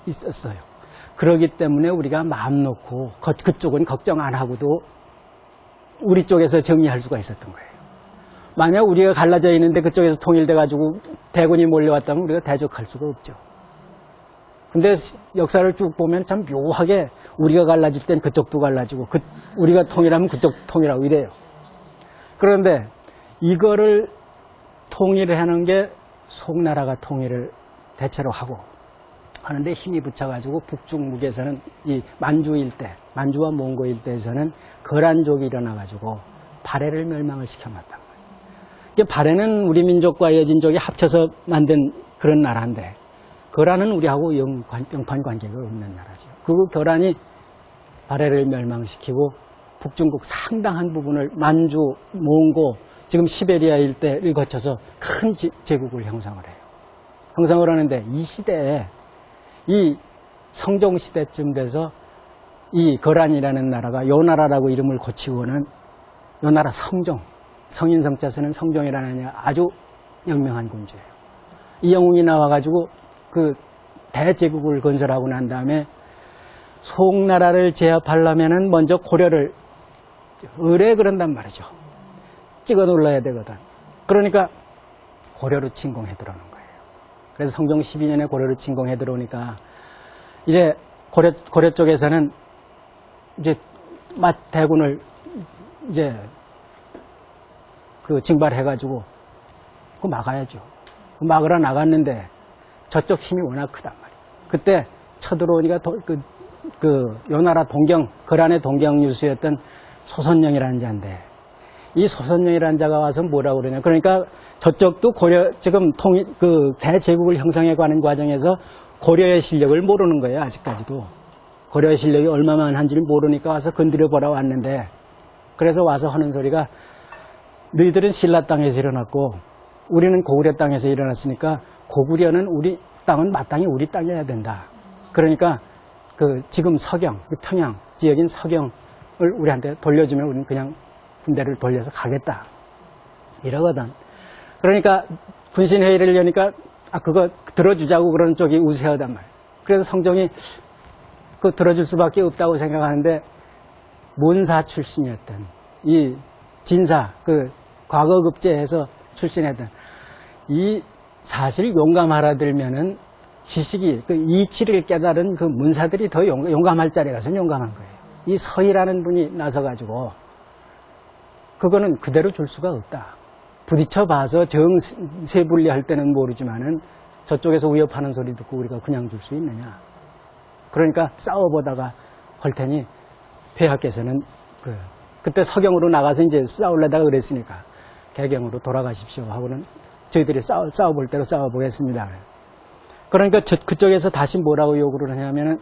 있었어요. 그러기 때문에 우리가 마음 놓고 그쪽은 걱정 안 하고도 우리 쪽에서 정리할 수가 있었던 거예요. 만약 우리가 갈라져 있는데 그쪽에서 통일돼가지고 대군이 몰려왔다면 우리가 대적할 수가 없죠. 근데 역사를 쭉 보면 참 묘하게 우리가 갈라질 땐 그쪽도 갈라지고 우리가 통일하면 그쪽 통일하고 이래요. 그런데 이거를 통일하는 게 송나라가 통일을 대체로 하고 하는데 힘이 붙여가지고 북중북에서는 이 만주 일대, 만주와 몽고 일대에서는 거란족이 일어나가지고 발해를 멸망을 시켜놨단 말이에요. 발해는 우리 민족과 여진족이 합쳐서 만든 그런 나라인데 거란은 우리하고 영판 관계가 없는 나라죠. 그 거란이 발해를 멸망시키고 북중국 상당한 부분을 만주, 몽고, 지금 시베리아 일대를 거쳐서 큰 제국을 형성을 해요. 형성을 하는데 이 시대에 이 성종시대쯤 돼서 이 거란이라는 나라가 요나라라고 이름을 고치고는 요나라 성종, 성인성자 쓰는 성종이라는 아주 영명한 군주예요. 이 영웅이 나와가지고 그 대제국을 건설하고 난 다음에 송나라를 제압하려면은 먼저 고려를 의뢰 그런단 말이죠. 찍어 눌러야 되거든. 그러니까 고려로 침공해 들어오는 거예요. 그래서 성종 12년에 고려로 침공해 들어오니까 이제 고려 쪽에서는 이제 대군을 이제 그 징발해가지고 그 막아야죠. 그 막으러 나갔는데 저쪽 힘이 워낙 크단 말이에요. 그때 쳐들어오니까 요나라 동경, 거란의 동경유수였던 소선영이라는 자인데 이 소선영이라는 자가 와서 뭐라고 그러냐. 그러니까 저쪽도 고려, 지금 대제국을 형성해 가는 과정에서 고려의 실력을 모르는 거예요, 아직까지도. 고려의 실력이 얼마만 한지를 모르니까 와서 건드려 보라 왔는데 그래서 와서 하는 소리가 너희들은 신라 땅에서 일어났고 우리는 고구려 땅에서 일어났으니까 고구려는 우리 땅은 마땅히 우리 땅이어야 된다. 그러니까 지금 서경, 평양 지역인 서경을 우리한테 돌려주면 우리는 그냥 군대를 돌려서 가겠다. 이러거든. 그러니까 군신회의를 여니까 그거 들어주자고 그러는 쪽이 우세하단 말이에요. 그래서 성종이 그거 들어줄 수밖에 없다고 생각하는데 몬사 출신이었던 이 진사, 과거급제에서 출신했던 이 사실 용감하라 들면은 지식이 이치를 깨달은 그 문사들이 더 용감할 자리에 가서 용감한 거예요. 이 서희라는 분이 나서가지고 그거는 그대로 줄 수가 없다. 부딪혀 봐서 정세분리할 때는 모르지만은 저쪽에서 위협하는 소리 듣고 우리가 그냥 줄 수 있느냐. 그러니까 싸워보다가 할 테니 폐하께서는 그때 서경으로 나가서 이제 싸우려다가 그랬으니까 개경으로 돌아가십시오 하고는 저희들이 싸워볼 대로 싸워보겠습니다. 그러니까 그쪽에서 다시 뭐라고 요구를 하냐면은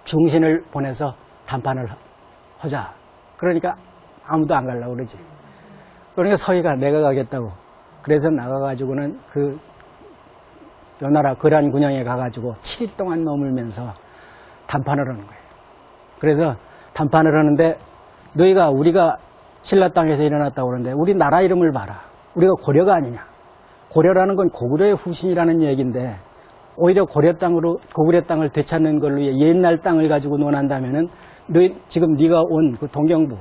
중신을 보내서談판을 하자. 그러니까 아무도 안 가려고 그러지. 그러니까 서희가 내가 가겠다고. 그래서 나가가지고는 요나라 거란 군영에 가가지고 7일 동안 머물면서談판을 하는 거예요. 그래서談판을 하는데 우리가 신라 땅에서 일어났다고 그러는데 우리 나라 이름을 봐라. 우리가 고려가 아니냐. 고려라는 건 고구려의 후신이라는 얘기인데 오히려 고구려 땅을 되찾는 걸로 옛날 땅을 가지고 논한다면은 지금 네가 온 그 동경부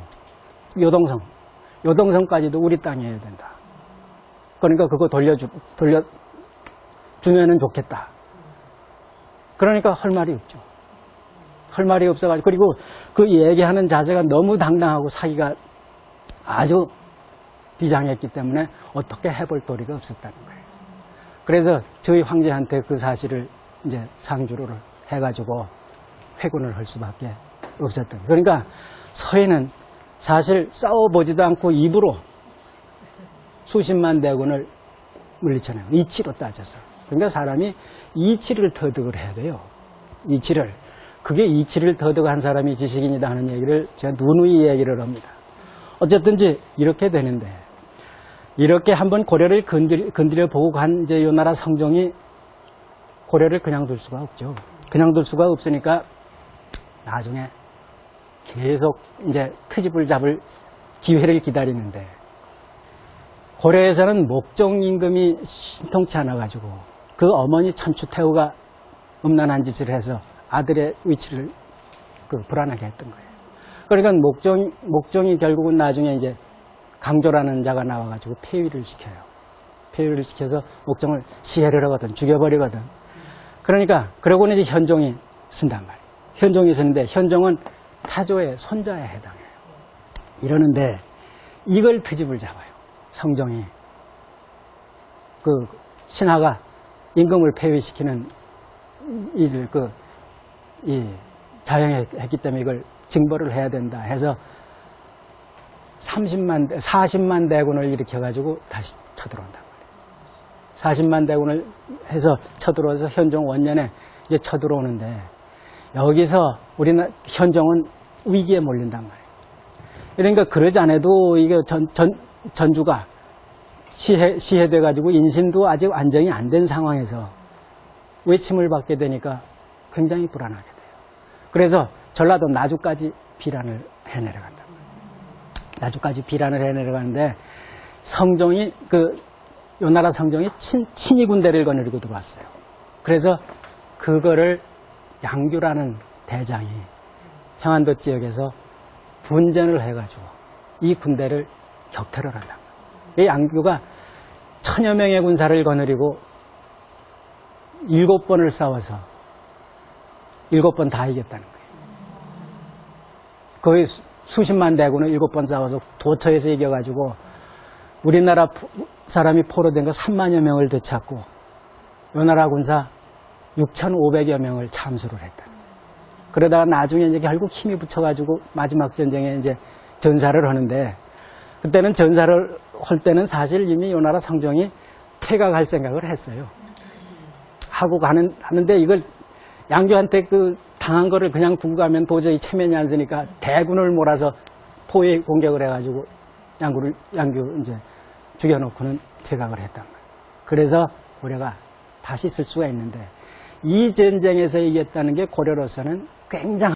요동성까지도 우리 땅이어야 된다. 그러니까 그거 돌려주면은 좋겠다. 그러니까 할 말이 없죠. 할 말이 없어가지고 그리고 그 얘기하는 자세가 너무 당당하고 사기가 아주 비장했기 때문에 어떻게 해볼 도리가 없었다는 거예요. 그래서 저희 황제한테 그 사실을 이제 상주를 해가지고 회군을 할 수밖에 없었던 거예요. 그러니까 서해는 사실 싸워보지도 않고 입으로 수십만 대군을 물리쳐내요. 이치로 따져서. 그러니까 사람이 이치를 터득을 해야 돼요. 이치를. 그게 이치를 터득한 사람이 지식인이다 하는 얘기를 제가 누누이 얘기를 합니다. 어쨌든지 이렇게 되는데 이렇게 한번 고려를 건드려 보고 간 이제 요나라 성종이 고려를 그냥 둘 수가 없죠. 그냥 둘 수가 없으니까 나중에 계속 이제 트집을 잡을 기회를 기다리는데 고려에서는 목종 임금이 신통치 않아 가지고 그 어머니 천추태후가 음란한 짓을 해서 아들의 위치를 불안하게 했던 거예요. 그러니까 목종이 결국은 나중에 이제 강조라는 자가 나와가지고 폐위를 시켜요. 폐위를 시켜서 목종을 시해를 하거든, 죽여버리거든. 그러니까, 그러고는 이제 현종이 쓴단 말이에요. 현종이 쓰는데, 현종은 타조의 손자에 해당해요. 이러는데, 이걸 트집을 잡아요. 성종이. 신하가 임금을 폐위시키는 일을, 자행했기 때문에 이걸 징벌을 해야 된다 해서 40만 대군을 일으켜가지고 다시 쳐들어온단 말이에요. 40만 대군을 해서 쳐들어와서 현종 원년에 이제 쳐들어오는데 여기서 현종은 위기에 몰린단 말이에요. 그러니까 그러지 않아도 이게 전주가 시해돼가지고 인신도 아직 안정이 안 된 상황에서 외침을 받게 되니까 굉장히 불안하게 돼요. 그래서 전라도 나주까지 비란을 해내려간다. 나주까지 비란을 해내려가는데 성종이 요나라 성종이 친위 군대를 거느리고 들어왔어요. 그래서 그거를 양규라는 대장이 평안도 지역에서 분전을 해가지고 이 군대를 격퇴를 한다. 이 양규가 1000여 명의 군사를 거느리고 7번을 싸워서 7번 다 이겼다는 거예요. 거의 수십만 대군을 7번 싸워서 도처에서 이겨가지고 우리나라 사람이 포로된 거 3만여 명을 되찾고 요나라 군사 6,500여 명을 참수를 했다. 그러다가 나중에 이제 결국 힘이 붙여가지고 마지막 전쟁에 이제 전사를 하는데 그때는 전사를 할 때는 사실 이미 요나라 성종이 퇴각할 생각을 했어요. 하고 하는데 이걸 양규한테 당한 거를 그냥 두고 가면 도저히 체면이 안 쓰니까 대군을 몰아서 포위 공격을 해가지고 양규 이제 죽여놓고는 퇴각을 했단 말이에요. 그래서 우리가 다시 쓸 수가 있는데 이 전쟁에서 이겼다는 게 고려로서는 굉장한